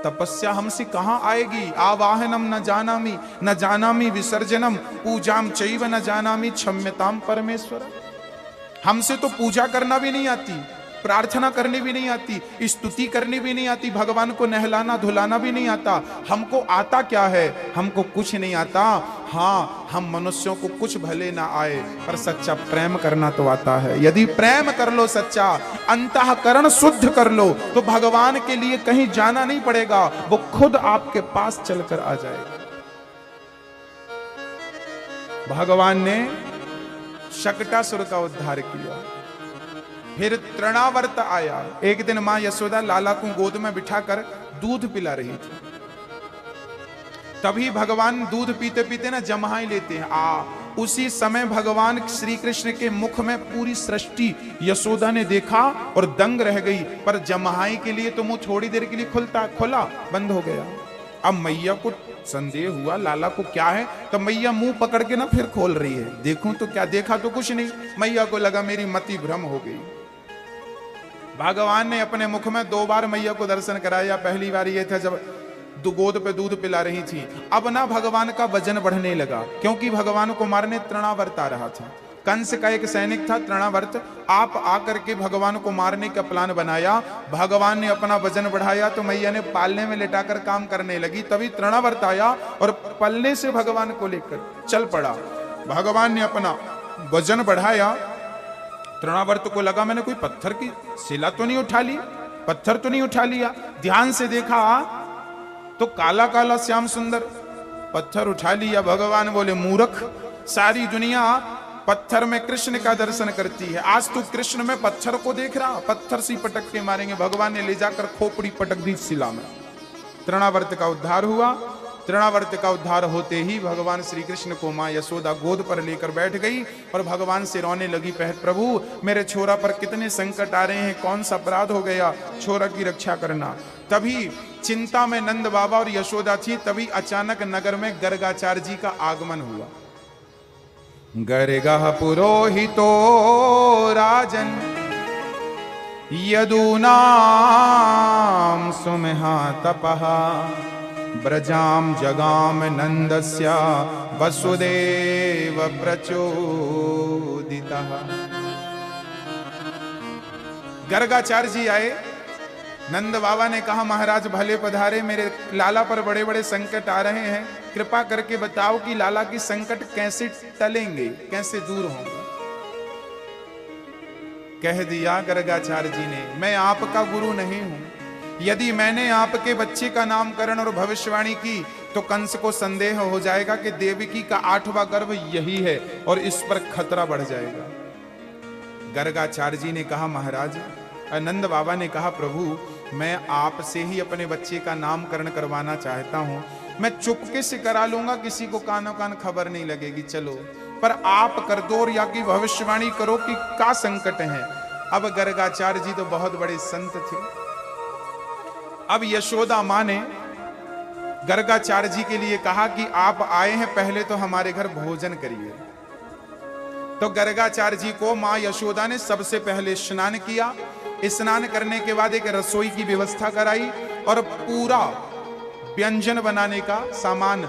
[SPEAKER 1] तपस्या हमसे कहां आएगी? आवाहनम न जानामि विसर्जनम, पूजाम चैव न जानामि क्षम्यताम परमेश्वर। हमसे तो पूजा करना भी नहीं आती, प्रार्थना करनी भी नहीं आती, स्तुति करनी भी नहीं आती, भगवान को नहलाना धुलाना भी नहीं आता। हमको आता क्या है? हमको कुछ नहीं आता। हाँ, हम मनुष्यों को कुछ भले ना आए, पर सच्चा प्रेम करना तो आता है। यदि प्रेम कर लो सच्चा, अंतःकरण शुद्ध कर लो, तो भगवान के लिए कहीं जाना नहीं पड़ेगा, वो खुद आपके पास चलकर आ जाएगा। भगवान ने शकटासुर का उद्धार किया। फिर तृणावर्त आया। एक दिन मां यशोदा लाला को गोद में बिठाकर दूध पिला रही थी। तभी भगवान दूध पीते पीते ना जम्हाई लेते हैं। उसी समय भगवान श्री कृष्ण के मुख में पूरी सृष्टि यशोदा ने देखा और दंग रह गई। पर जम्हाई के लिए तो मुंह थोड़ी देर के लिए खुला, बंद हो गया। अब मैया को संदेह हुआ, लाला को क्या है? तो मैया मुंह पकड़ के ना फिर खोल रही है। देखूं तो क्या, देखा तो कुछ नहीं। मैया को लगा मेरी मति भ्रम हो गई। भगवान ने अपने मुख में 2 बार मैया को दर्शन कराया। पहली बार ये था जब गोद पे दूध पिला रही थी। अब ना भगवान का वजन बढ़ने लगा, क्योंकि भगवान को मारने तृणावर्त आ रहा था। कंस का एक सैनिक था तृणावर्त, आप आकर के भगवान को मारने का प्लान बनाया। भगवान ने अपना वजन बढ़ाया तो मैया ने पालने में लेटाकर काम करने लगी। तभी तृणावर्त आया और पलने से भगवान को लेकर चल पड़ा। भगवान ने अपना वजन बढ़ाया। तृणावर्त को लगा मैंने कोई पत्थर की शिला तो नहीं उठा ली, पत्थर तो नहीं उठा लिया। ध्यान से देखा तो काला काला श्याम सुंदर पत्थर उठा लिया। भगवान बोले, मूर्ख, सारी दुनिया पत्थर में कृष्ण का दर्शन करती है, आज तू कृष्ण में पत्थर को देख रहा? पत्थर से पटक के मारेंगे। भगवान ने ले जाकर खोपड़ी पटक दी शिला में। तृणावर्त का उद्धार हुआ। तृणावर्त का उद्धार होते ही भगवान श्री कृष्ण को मां यशोदा गोद पर लेकर बैठ गई और भगवान से रोने लगी। प्रभु, मेरे छोरा पर कितने संकट आ रहे हैं, कौन सा अपराध हो गया, छोरा की रक्षा करना। तभी चिंता में नंद बाबा और यशोदा थी। तभी अचानक नगर में गर्गाचार्य जी का आगमन हुआ। गर्गः पुरोहितो राजन यदूनां सुमहातपः ब्रजाम जगाम नंदस्य वसुदेव प्रचोदितः। गर्गाचार्य जी आए। नंद बाबा ने कहा, महाराज भले पधारे, मेरे लाला पर बड़े बड़े संकट आ रहे हैं, कृपा करके बताओ कि लाला की संकट कैसे टलेंगे, कैसे दूर होंगे। कह दिया गर्गाचार्य जी ने, मैं आपका गुरु नहीं हूं, यदि मैंने आपके बच्चे का नामकरण और भविष्यवाणी की तो कंस को संदेह हो जाएगा कि देवकी का 8वां गर्भ यही है और इस पर खतरा बढ़ जाएगा। गर्गाचार्य जी ने कहा, महाराज, नंद बाबा ने कहा, प्रभु मैं आपसे ही अपने बच्चे का नामकरण करवाना चाहता हूं। मैं चुपके से करा लूंगा, किसी को कानो कान खबर नहीं लगेगी, चलो, पर आप कर दो और या की भविष्यवाणी करो कि क्या संकट है। अब गर्गाचार्य जी तो बहुत बड़े संत थे। अब यशोदा मां ने गर्गाचार्य जी के लिए कहा कि आप आए हैं, पहले तो हमारे घर भोजन करिए। तो गर्गाचार्य जी को मां यशोदा ने सबसे पहले स्नान किया। स्नान करने के बाद एक रसोई की व्यवस्था कराई और पूरा व्यंजन बनाने का सामान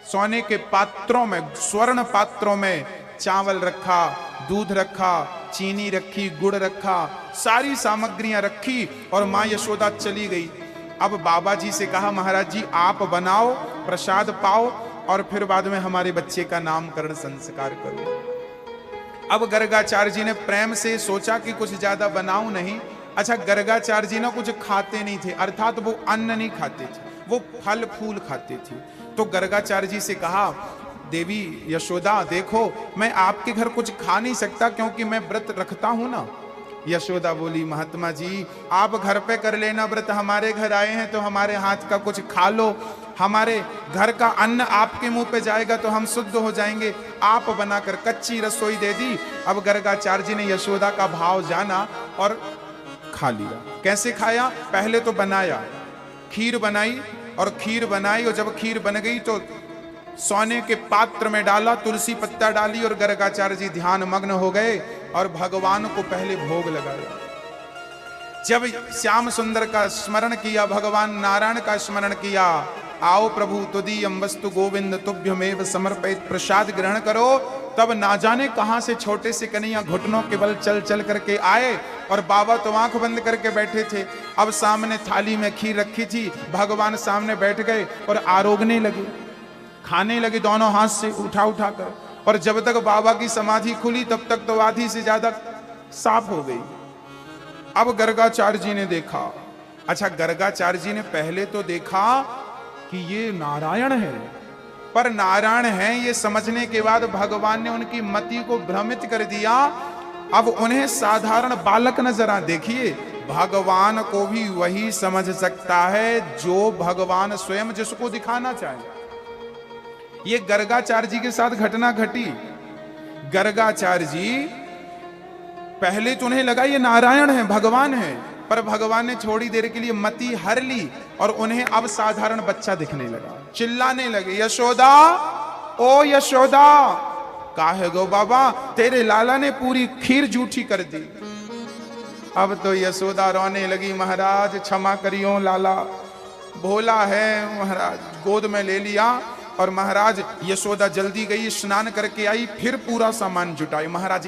[SPEAKER 1] सोने के पात्रों में, स्वर्ण पात्रों में चावल रखा, दूध रखा, चीनी रखी, गुड़ रखा, सारी सामग्रियां रखी और मां यशोदा चली गई। अब बाबा जी से कहा, महाराज जी आप बनाओ, प्रसाद पाओ और फिर बाद में हमारे बच्चे का नामकरण संस्कार करो। अब गर्गाचार्य जी ने प्रेम से सोचा कि कुछ ज्यादा बनाऊं नहीं। अच्छा, गर्गाचार्य जी ना कुछ खाते नहीं थे, अर्थात वो अन्न नहीं खाते थे, वो फल फूल खाते थे। तो गर्गाचार्य जी से कहा, देवी यशोदा देखो, मैं आपके घर कुछ खा नहीं सकता क्योंकि मैं व्रत रखता हूं ना। यशोदा बोली, महात्मा जी आप घर पे कर लेना व्रत, हमारे घर आए हैं तो हमारे हाथ का कुछ खा लो, हमारे घर का अन्न आपके मुंह पे जाएगा तो हम शुद्ध हो जाएंगे। आप बनाकर कच्ची रसोई दे दी। अब गर्गाचार्य जी ने यशोदा का भाव जाना और खा लिया। कैसे खाया? पहले तो बनाया, खीर बनाई और जब खीर बन गई तो सोने के पात्र में डाला, तुलसी पत्ता डाली और गर्गाचार्य जी ध्यान मग्न हो गए और भगवान को पहले भोग लगाया। जब श्याम सुंदर का स्मरण किया, भगवान नारायण का स्मरण किया, आओ प्रभु तुदीयम वस्तु गोविंद तुभ्यमेव समर्पित, प्रसाद ग्रहण करो। तब ना जाने कहां से छोटे से कन्हैया घुटनों के बल चल चल करके आए और बाबा तो आंख बंद करके बैठे थे। अब सामने थाली में खीर रखी थी, भगवान सामने बैठ गए और आरोगने लगे, खाने लगे दोनों हाथ से उठा उठा कर। और जब तक बाबा की समाधि खुली तब तक तो आधी से ज्यादा साफ हो गई। अब गर्गाचार्य जी ने देखा, अच्छा गर्गाचार्य जी ने पहले तो देखा कि ये नारायण है, पर नारायण है ये समझने के बाद भगवान ने उनकी मति को भ्रमित कर दिया। अब उन्हें साधारण बालक नजर आ। देखिए, भगवान को भी वही समझ सकता है जो भगवान स्वयं जिसको दिखाना चाहे। ये गर्गाचार्य जी के साथ घटना घटी। गर्गाचार्य जी पहले तो उन्हें लगा ये नारायण है, भगवान है, पर भगवान ने थोड़ी देर के लिए मति हर ली और उन्हें अब साधारण बच्चा दिखने लगा। चिल्लाने लगे, यशोदा, ओ यशोदा, काहे गो बाबा, तेरे लाला ने पूरी खीर जूठी कर दी। अब तो यशोदा रोने लगी, महाराज क्षमा करियो, लाला भोला है, महाराज गोद में ले लिया। और महाराज यशोदा जल्दी गई, स्नान करके आई, फिर पूरा सामान जुटाई। महाराज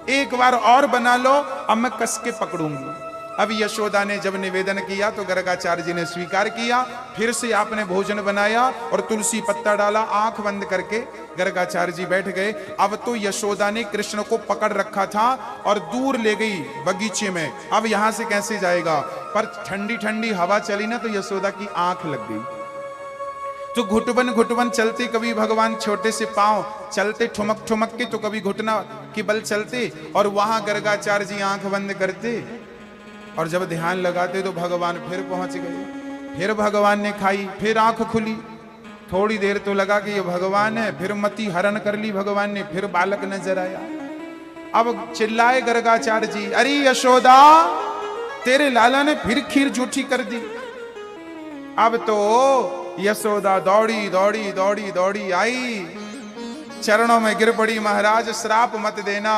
[SPEAKER 1] एक बार और बना लो, अब मैं कस के पकड़ूंगी। अब यशोदा ने जब निवेदन किया तो गर्गाचार्य जी ने स्वीकार किया। फिर से आपने भोजन बनाया और तुलसी पत्ता डाला, आंख बंद करके गर्गाचार्य जी बैठ गए। अब तो यशोदा ने कृष्ण को पकड़ रखा था और दूर ले गई बगीचे में। अब यहां से कैसे जाएगा? पर ठंडी ठंडी हवा चली ना तो यशोदा की आंख लग गई। तो घुटबन चलते, कभी भगवान छोटे से पांव चलते ठुमक ठुमक के, तो कभी घुटना के बल चलते और वहां गर्गाचार्य जी आंख बंद करते और जब ध्यान लगाते तो भगवान फिर पहुंच गए। फिर भगवान ने खाई, फिर आंख खुली, थोड़ी देर तो लगा कि ये भगवान है, फिर मति हरण कर ली भगवान ने, फिर बालक नजर आया। अब चिल्लाए गर्गाचार्य जी, अरे यशोदा, तेरे लाला ने फिर खीर जूठी कर दी। अब तो यशोदा दौड़ी आई, चरणों में गिर पड़ी, महाराज श्राप मत देना,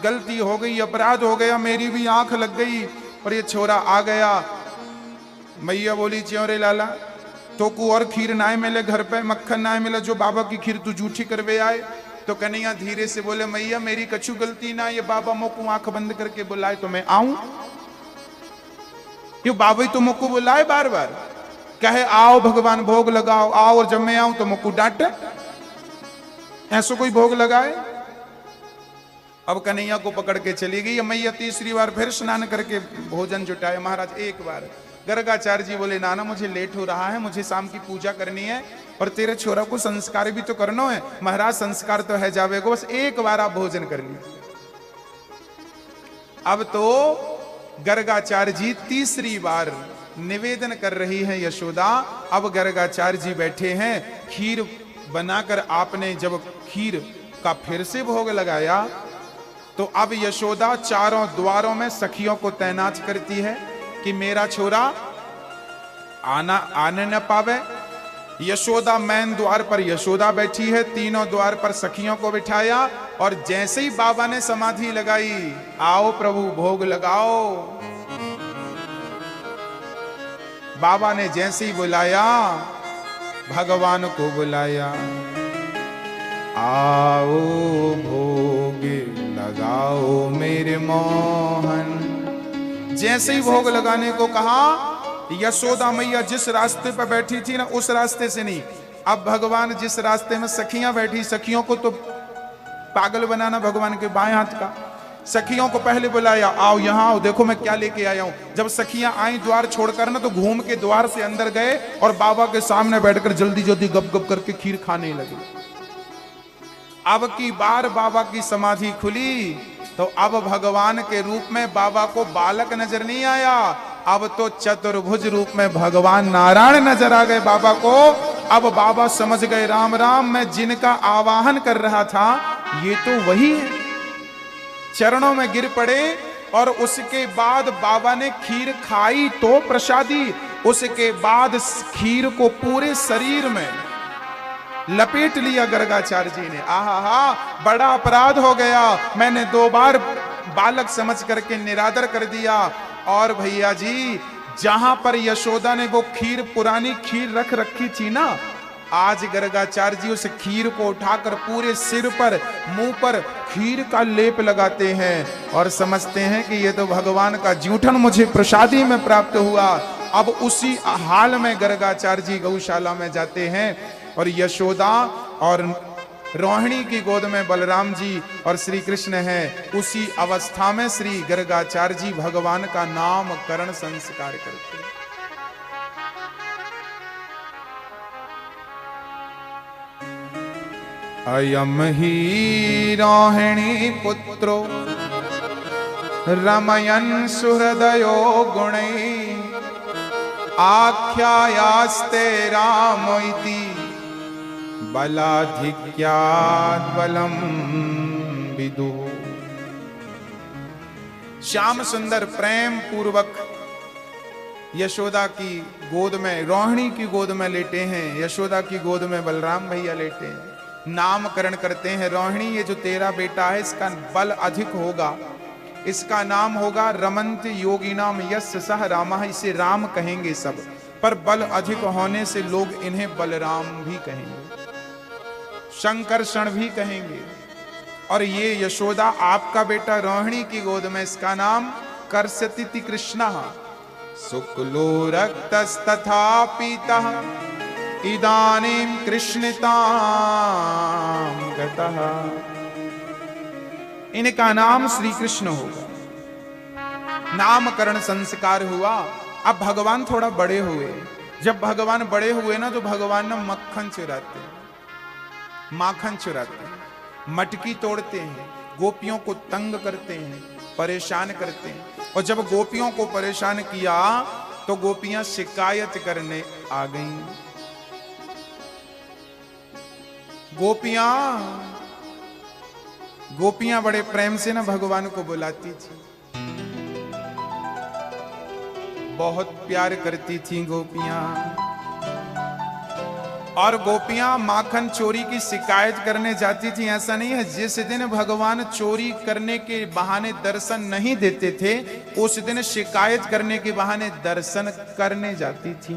[SPEAKER 1] गलती हो गई, अपराध हो गया, मेरी भी आंख लग गई और ये छोरा आ गया। मैया बोली, च्योरे लाला, तो को और खीर ना मिले घर पे, मक्खन ना मिले, जो बाबा की खीर तू जूठी करवे आए। तो कन्हैया धीरे से बोले, मैया मेरी कछु गलती ना, ये बाबा मोको आंख बंद करके बुलाए तो मैं आऊं। ये बाबा तो मोको बुलाए बार बार, कहे आओ भगवान भोग लगाओ, आओ, और जब मैं आऊं तो मुक्कू डांटे, ऐसा कोई भोग लगाए? अब कन्हैया को पकड़ के चली गई। मैया तीसरी बार फिर स्नान करके भोजन जुटाए। महाराज एक बार। गर्गाचार्य जी बोले नाना मुझे लेट हो रहा है, मुझे शाम की पूजा करनी है और तेरे छोरा को संस्कार भी तो करना है। महाराज संस्कार तो है जावे को, बस एक बार आप भोजन कर लीजिए। अब तो गर्गाचार्य जी तीसरी बार निवेदन कर रही है यशोदा। अब गर्गाचार्य जी बैठे हैं, खीर बनाकर आपने जब खीर का फिर से भोग लगाया तो अब यशोदा चारों द्वारों में सखियों को तैनात करती है कि मेरा छोरा आने न पावे। यशोदा मैन द्वार पर यशोदा बैठी है, तीनों द्वार पर सखियों को बिठाया और जैसे ही बाबा ने समाधि लगाई, आओ प्रभु भोग लगाओ। बाबा ने जैसे ही बुलाया, भगवान को बुलाया, आओ भोग लगाओ मेरे मोहन। जैसे ही भोग लगाने को कहा, यशोदा मैया जिस रास्ते पर बैठी थी ना उस रास्ते से नहीं, अब भगवान जिस रास्ते में सखियां बैठी, सखियों को तो पागल बनाना भगवान के बाएं हाथ का। सखियों को पहले बुलाया, आओ यहां आओ, देखो मैं क्या लेके आया हूं। जब सखियां आई द्वार छोड़कर ना तो घूम के द्वार से अंदर गए और बाबा के सामने बैठकर जल्दी जल्दी गप गप करके खीर खाने लगे। अब की बार बाबा की समाधि खुली तो अब भगवान के रूप में बाबा को बालक नजर नहीं आया, अब तो चतुर्भुज रूप में भगवान नारायण नजर आ गए बाबा को। अब बाबा समझ गए राम राम, मैं जिनका आवाहन कर रहा था ये तो वही है। चरणों में गिर पड़े और उसके बाद बाबा ने खीर खाई तो प्रसादी, उसके बाद खीर को पूरे शरीर में लपेट लिया गर्गाचार्य जी ने। आहा, बड़ा अपराध हो गया, मैंने 2 बार बालक समझ करके निरादर कर दिया। और भैया जी जहां पर यशोदा ने वो खीर, पुरानी खीर रख रखी थी ना, आज गर्गाचार्य जी उस खीर को उठाकर पूरे सिर पर, मुंह पर खीर का लेप लगाते हैं और समझते हैं कि ये तो भगवान का जूठन मुझे प्रसादी में प्राप्त हुआ। अब उसी हाल में गर्गाचार्य जी गौशाला में जाते हैं और यशोदा और रोहिणी की गोद में बलराम जी और श्री कृष्ण हैं। उसी अवस्था में श्री गर्गाचार्य जी भगवान का नामकरण संस्कार करते हैं। अयम ही रोहिणी पुत्रो रमयन् सुहृदयो गुणै आख्यायास्ते राम इति बलाधिक्यात् बलम विदु। श्याम सुंदर प्रेम पूर्वक यशोदा की गोद में, रोहिणी की गोद में लेटे हैं, यशोदा की गोद में बलराम भैया लेटे हैं। नामकरण करते हैं, रोहिणी ये जो तेरा बेटा है इसका बल अधिक होगा, इसका नाम होगा रमंत योगिनाम यस्य सह रामः। इसे राम कहेंगे सब, पर बल अधिक होने से लोग इन्हें बलराम भी कहेंगे, शंकरषण भी कहेंगे। और ये यशोदा आपका बेटा रोहिणी की गोद में, इसका नाम कर्षति कृष्णः शुक्लो रक्तस्तथा पीतः इदानीं कृष्णतां गतः। इनका नाम श्री कृष्ण होगा। नामकरण संस्कार हुआ। अब भगवान थोड़ा बड़े हुए। जब भगवान बड़े हुए ना तो भगवान ना मक्खन चुराते हैं, माखन चुराते हैं, मटकी तोड़ते हैं, गोपियों को तंग करते हैं, परेशान करते हैं। और जब गोपियों को परेशान किया तो गोपियां शिकायत करने आ गईं। गोपियां बड़े प्रेम से ना भगवान को बुलाती थी, बहुत प्यार करती थी गोपियां। और गोपियां माखन चोरी की शिकायत करने जाती थी। ऐसा नहीं है, जिस दिन भगवान चोरी करने के बहाने दर्शन नहीं देते थे उस दिन शिकायत करने के बहाने दर्शन करने जाती थी।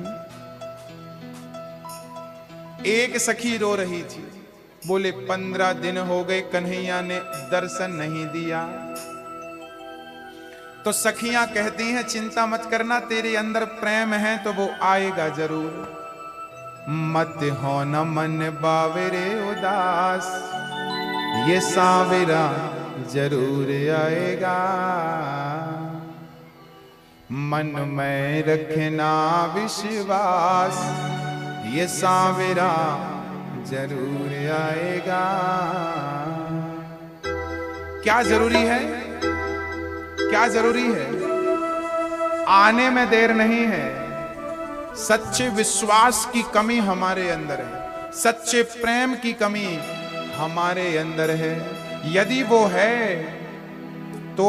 [SPEAKER 1] एक सखी रो रही थी, बोले 15 दिन हो गए कन्हैया ने दर्शन नहीं दिया। तो सखियां कहती हैं चिंता मत करना, तेरे अंदर प्रेम है तो वो आएगा जरूर। मत हो न मन बावरे उदास, ये सावरा जरूर आएगा। मन में रखना विश्वास, ये सांवरा जरूर आएगा। क्या जरूरी है? क्या जरूरी है? आने में देर नहीं है। सच्चे विश्वास की कमी हमारे अंदर है, सच्चे प्रेम की कमी हमारे अंदर है। यदि वो है तो